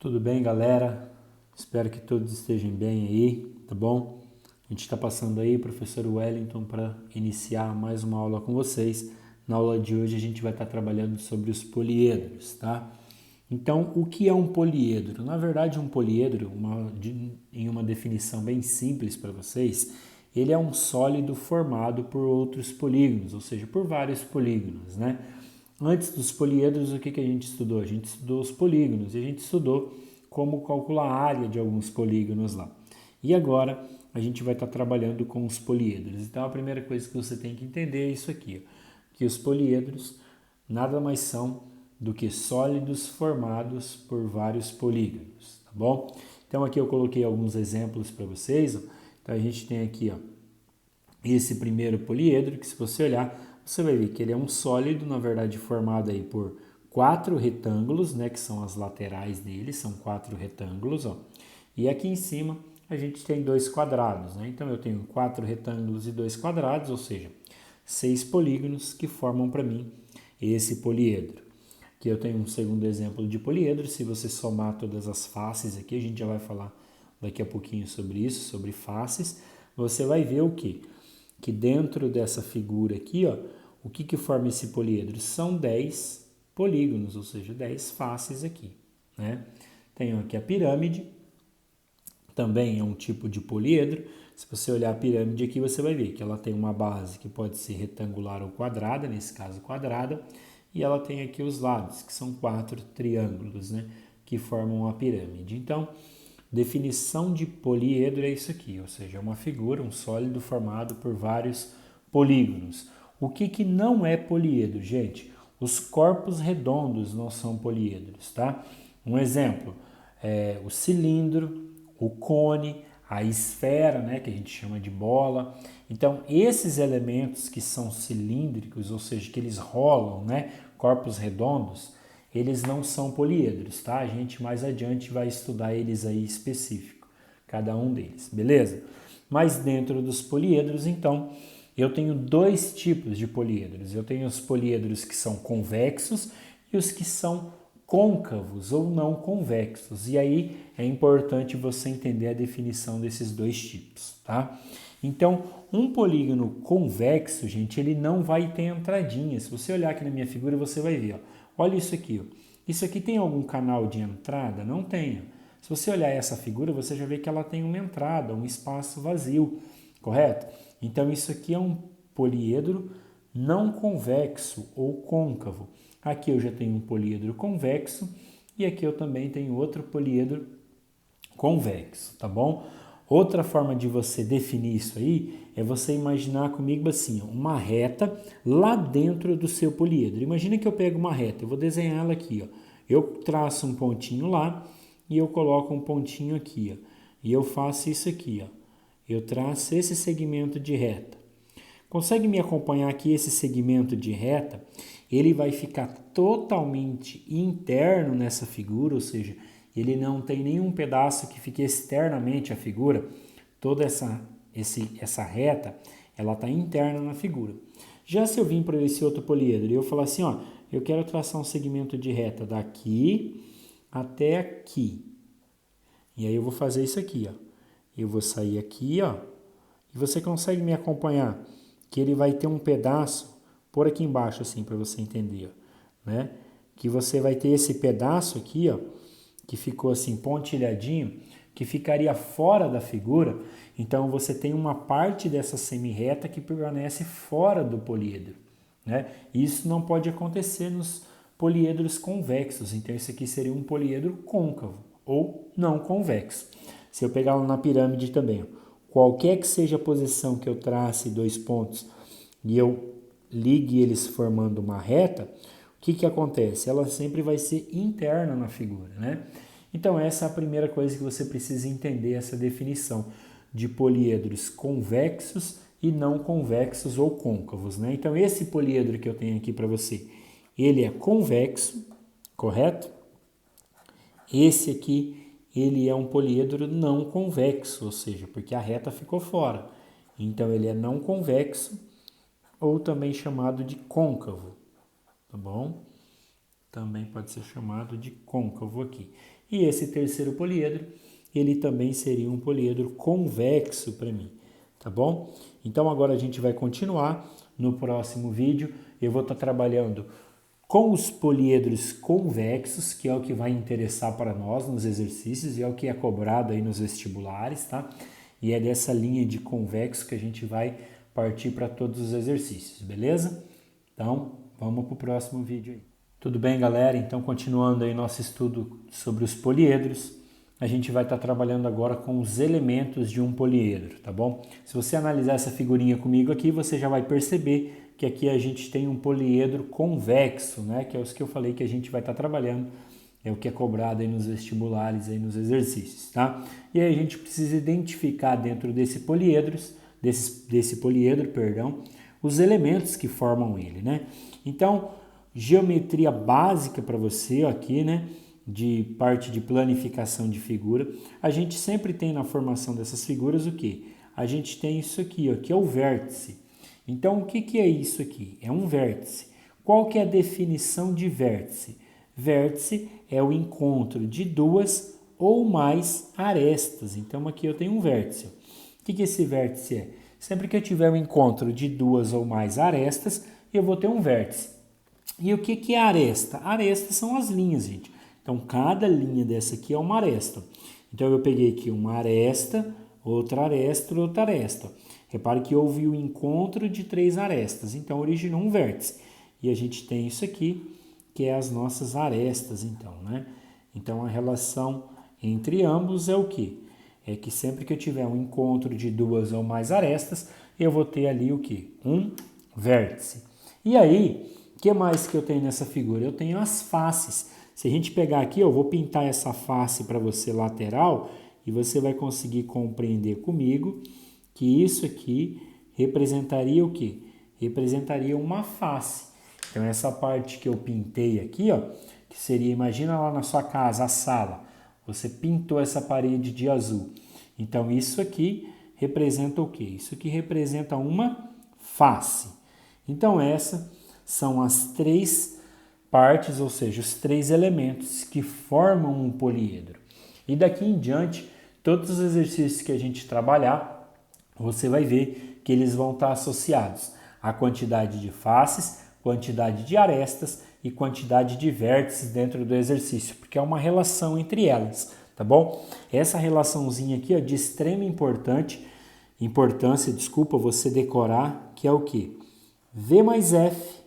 Tudo bem, galera? Espero que todos estejam bem aí, tá bom? A gente está passando aí, professor Wellington, para iniciar mais uma aula com vocês. Na aula de hoje a gente vai estar trabalhando sobre os poliedros, tá? Então, o que é um poliedro? Na verdade, um poliedro, em uma definição bem simples para vocês, ele é um sólido formado por outros polígonos, ou seja, por vários polígonos, né? Antes dos poliedros, o que a gente estudou? A gente estudou os polígonos e a gente estudou como calcular a área de alguns polígonos lá. E agora a gente vai estar trabalhando com os poliedros. Então a primeira coisa que você tem que entender é isso aqui, ó, que os poliedros nada mais são do que sólidos formados por vários polígonos, tá bom? Então aqui eu coloquei alguns exemplos para vocês. Ó. Então a gente tem aqui, ó, esse primeiro poliedro, que se você olhar, você vai ver que ele é um sólido, na verdade, formado aí por 4 retângulos, né, que são as laterais dele, são 4 retângulos, ó. E aqui em cima a gente tem 2 quadrados, né? Então eu tenho 4 retângulos e 2 quadrados, ou seja, 6 polígonos que formam para mim esse poliedro. Aqui eu tenho um segundo exemplo de poliedro, se você somar todas as faces aqui, a gente já vai falar daqui a pouquinho sobre isso, sobre faces, você vai ver o quê? Que dentro dessa figura aqui, ó, o que forma esse poliedro? São 10 polígonos, ou seja, 10 faces aqui, né? Tenho aqui a pirâmide, também é um tipo de poliedro. Se você olhar a pirâmide aqui, você vai ver que ela tem uma base que pode ser retangular ou quadrada, nesse caso quadrada, e ela tem aqui os lados, que são 4 triângulos, né, que formam a pirâmide. Então, definição de poliedro é isso aqui, ou seja, é uma figura, um sólido formado por vários polígonos. O que não é poliedro, gente? Os corpos redondos não são poliedros, tá? Um exemplo é o cilindro, o cone, a esfera, né, que a gente chama de bola. Então, esses elementos que são cilíndricos, ou seja, que eles rolam, né, corpos redondos, eles não são poliedros, tá? A gente mais adiante vai estudar eles aí específico, cada um deles, beleza? Mas dentro dos poliedros, então, eu tenho dois tipos de poliedros. Eu tenho os poliedros que são convexos e os que são côncavos ou não convexos. E aí é importante você entender a definição desses dois tipos, tá? Então, um polígono convexo, gente, ele não vai ter entradinha. Se você olhar aqui na minha figura, você vai ver, ó. Olha isso aqui, ó. Isso aqui tem algum canal de entrada? Não tem. Se você olhar essa figura, você já vê que ela tem uma entrada, um espaço vazio, correto? Então, isso aqui é um poliedro não convexo ou côncavo. Aqui eu já tenho um poliedro convexo e aqui eu também tenho outro poliedro convexo, tá bom? Outra forma de você definir isso aí é você imaginar comigo assim, uma reta lá dentro do seu poliedro. Imagina que eu pego uma reta, eu vou desenhar ela aqui, ó. Eu traço um pontinho lá e eu coloco um pontinho aqui, ó. E eu faço isso aqui, ó. Eu traço esse segmento de reta. Consegue me acompanhar aqui esse segmento de reta? Ele vai ficar totalmente interno nessa figura, ou seja, ele não tem nenhum pedaço que fique externamente à figura. Toda essa reta, ela está interna na figura. Já se eu vim para esse outro poliedro e eu falar assim, ó, eu quero traçar um segmento de reta daqui até aqui. E aí eu vou fazer isso aqui, ó. Eu vou sair aqui, ó. E você consegue me acompanhar que ele vai ter um pedaço por aqui embaixo assim para você entender, ó, né? Que você vai ter esse pedaço aqui, ó, que ficou assim pontilhadinho, que ficaria fora da figura. Então você tem uma parte dessa semi-reta que permanece fora do poliedro, né? Isso não pode acontecer nos poliedros convexos. Então isso aqui seria um poliedro côncavo ou não convexo. Se eu pegar na pirâmide também, ó, qualquer que seja a posição que eu trace dois pontos e eu ligue eles formando uma reta, o que acontece? Ela sempre vai ser interna na figura, né? Então essa é a primeira coisa que você precisa entender, essa definição de poliedros convexos e não convexos ou côncavos, né? Então esse poliedro que eu tenho aqui para você, ele é convexo, correto? Esse aqui, ele é um poliedro não convexo, ou seja, porque a reta ficou fora. Então ele é não convexo ou também chamado de côncavo, tá bom? também pode ser chamado de côncavo aqui. E esse terceiro poliedro, ele também seria um poliedro convexo para mim, tá bom? Então agora a gente vai continuar no próximo vídeo. Eu vou estar trabalhando com os poliedros convexos, que é o que vai interessar para nós nos exercícios e é o que é cobrado aí nos vestibulares, tá? E é dessa linha de convexo que a gente vai partir para todos os exercícios, beleza? Então, vamos para o próximo vídeo aí. Tudo bem, galera? Então, continuando aí nosso estudo sobre os poliedros, a gente vai estar trabalhando agora com os elementos de um poliedro, tá bom? Se você analisar essa figurinha comigo aqui, você já vai perceber que aqui a gente tem um poliedro convexo, né? Que é os que eu falei que a gente vai estar trabalhando, é o que é cobrado aí nos vestibulares, aí nos exercícios, tá? E aí a gente precisa identificar dentro desse poliedro, os elementos que formam ele, né? Então, geometria básica para você aqui, né? De parte de planificação de figura, a gente sempre tem na formação dessas figuras o quê? A gente tem isso aqui, ó, que é o vértice. Então, o que é isso aqui? É um vértice. Qual que é a definição de vértice? Vértice é o encontro de duas ou mais arestas. Então, aqui eu tenho um vértice. O que esse vértice é? Sempre que eu tiver um encontro de duas ou mais arestas, eu vou ter um vértice. E o que é aresta? Arestas são as linhas, gente. Então, cada linha dessa aqui é uma aresta. Então, eu peguei aqui uma aresta, outra aresta, outra aresta. Repare que houve o encontro de três arestas, então originou um vértice. E a gente tem isso aqui, que é as nossas arestas, então, né? Então, a relação entre ambos é o quê? É que sempre que eu tiver um encontro de duas ou mais arestas, eu vou ter ali o quê? Um vértice. E aí, o que mais que eu tenho nessa figura? Eu tenho as faces. Se a gente pegar aqui, eu vou pintar essa face para você lateral e você vai conseguir compreender comigo que isso aqui representaria o quê? Representaria uma face. Então, essa parte que eu pintei aqui, ó, que seria, imagina lá na sua casa, a sala, você pintou essa parede de azul. Então, isso aqui representa o quê? Isso aqui representa uma face. Então, essas são as três partes, ou seja, os três elementos que formam um poliedro. E daqui em diante, todos os exercícios que a gente trabalhar, você vai ver que eles vão estar associados à quantidade de faces, quantidade de arestas e quantidade de vértices dentro do exercício, porque é uma relação entre elas, tá bom? Essa relaçãozinha aqui é de extrema importância, você decorar, que é o quê? V mais F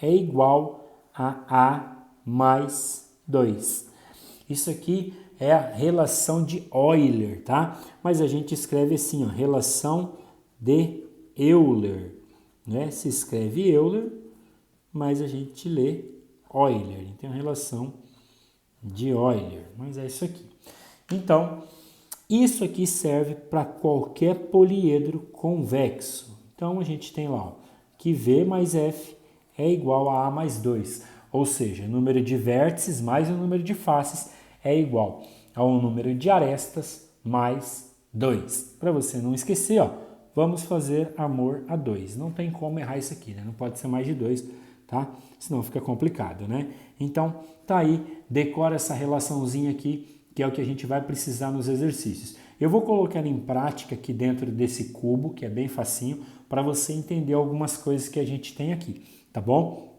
é igual a A mais 2. Isso aqui é a relação de Euler, tá? Mas a gente escreve assim, ó, relação de Euler, né? Se escreve Euler, mas a gente lê Euler. Então, relação de Euler, mas é isso aqui. Então, isso aqui serve para qualquer poliedro convexo. Então, a gente tem lá, ó, que V mais F é igual a A mais 2, ou seja, o número de vértices mais o número de faces é igual ao número de arestas mais 2. Para você não esquecer, ó, vamos fazer amor a 2. Não tem como errar isso aqui, né? Não pode ser mais de 2, tá? Senão fica complicado, né? Então, tá aí, decora essa relaçãozinha aqui, que é o que a gente vai precisar nos exercícios. Eu vou colocar em prática aqui dentro desse cubo, que é bem facinho, para você entender algumas coisas que a gente tem aqui, tá bom?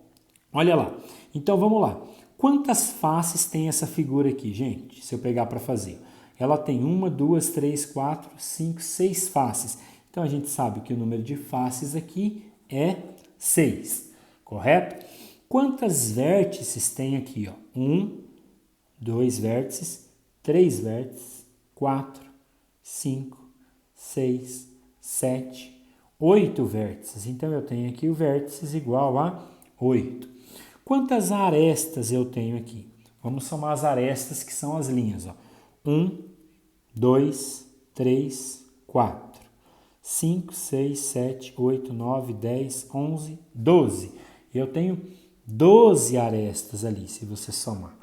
Olha lá. Então, vamos lá. Quantas faces tem essa figura aqui, gente? Se eu pegar para fazer. Ela tem 1, 2, 3, 4, 5, 6 faces. Então, a gente sabe que o número de faces aqui é 6, correto? Quantas vértices tem aqui? 1, 2 vértices, 3 vértices, 4, 5, 6, 7, 8 vértices. Então, eu tenho aqui o vértices igual a 8. Quantas arestas eu tenho aqui? Vamos somar as arestas, que são as linhas. 1, 2, 3, 4, 5, 6, 7, 8, 9, 10, 11, 12. Eu tenho 12 arestas ali, se você somar.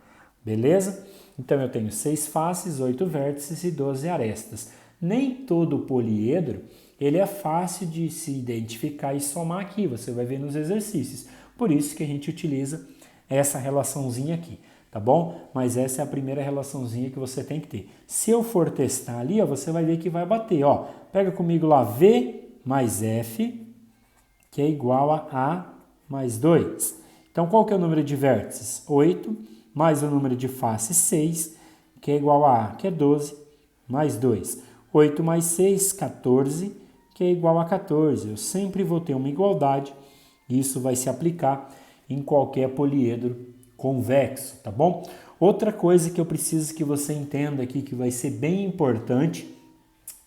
Beleza? Então, eu tenho 6 faces, 8 vértices e 12 arestas. Nem todo poliedro ele é fácil de se identificar e somar aqui. Você vai ver nos exercícios. Por isso que a gente utiliza essa relaçãozinha aqui, tá bom? Mas essa é a primeira relaçãozinha que você tem que ter. Se eu for testar ali, ó, você vai ver que vai bater, ó. Pega comigo lá, V mais F, que é igual a mais 2. Então, qual que é o número de vértices? 8, mais o número de faces, 6, que é igual a que é 12, mais 2. 8 mais 6, 14, que é igual a 14. Eu sempre vou ter uma igualdade, e isso vai se aplicar em qualquer poliedro convexo, tá bom? Outra coisa que eu preciso que você entenda aqui, que vai ser bem importante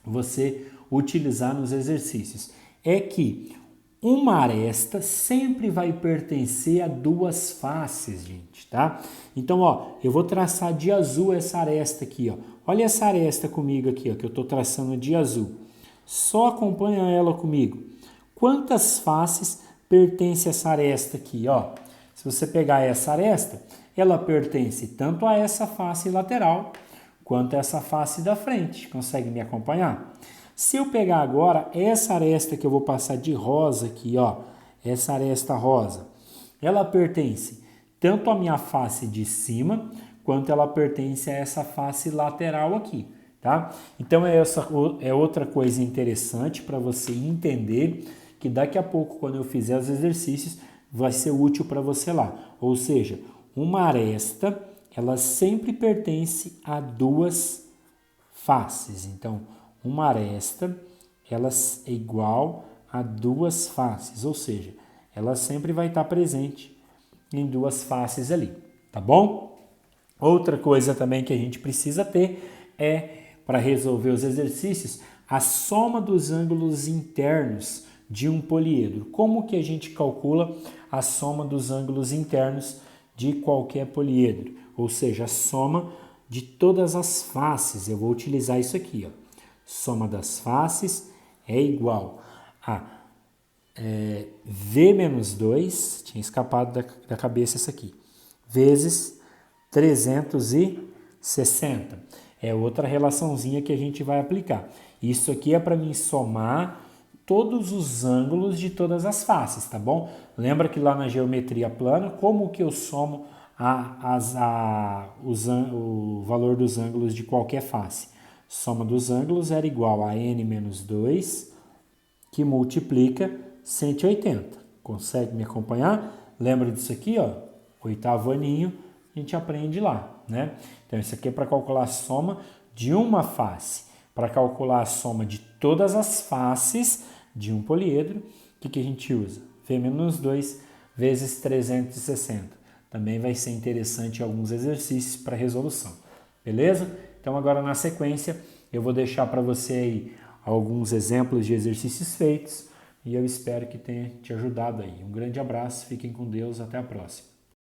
você utilizar nos exercícios, é que uma aresta sempre vai pertencer a duas faces, gente, tá? Então, ó, eu vou traçar de azul essa aresta aqui, ó. Olha essa aresta comigo aqui, ó, que eu tô traçando de azul. Só acompanha ela comigo. Quantas faces pertence essa aresta aqui, ó? Se você pegar essa aresta, ela pertence tanto a essa face lateral quanto a essa face da frente. Consegue me acompanhar? Se eu pegar agora essa aresta que eu vou passar de rosa aqui, ó, essa aresta rosa, ela pertence tanto à minha face de cima, quanto ela pertence a essa face lateral aqui, tá? Então é outra coisa interessante para você entender, que daqui a pouco, quando eu fizer os exercícios, vai ser útil para você lá. Ou seja, uma aresta, ela sempre pertence a duas faces. Então, uma aresta, ela é igual a duas faces, ou seja, ela sempre vai estar presente em duas faces ali, tá bom? Outra coisa também que a gente precisa ter é, para resolver os exercícios, a soma dos ângulos internos de um poliedro. Como que a gente calcula a soma dos ângulos internos de qualquer poliedro? Ou seja, a soma de todas as faces. Eu vou utilizar isso aqui, ó. Soma das faces é igual a V menos 2, tinha escapado da cabeça isso aqui, vezes 360. É outra relaçãozinha que a gente vai aplicar. Isso aqui é para mim somar todos os ângulos de todas as faces, tá bom? Lembra que lá na geometria plana, como que eu somo o valor dos ângulos de qualquer face? Soma dos ângulos era igual a n menos 2, que multiplica 180. Consegue me acompanhar? Lembra disso aqui, ó? Oitavo aninho, a gente aprende lá, né? Então, isso aqui é para calcular a soma de uma face. Para calcular a soma de todas as faces de um poliedro, o que a gente usa? V menos 2 vezes 360. Também vai ser interessante em alguns exercícios para resolução. Beleza? Então, agora na sequência, eu vou deixar para você aí alguns exemplos de exercícios feitos e eu espero que tenha te ajudado aí. Um grande abraço, fiquem com Deus, até a próxima.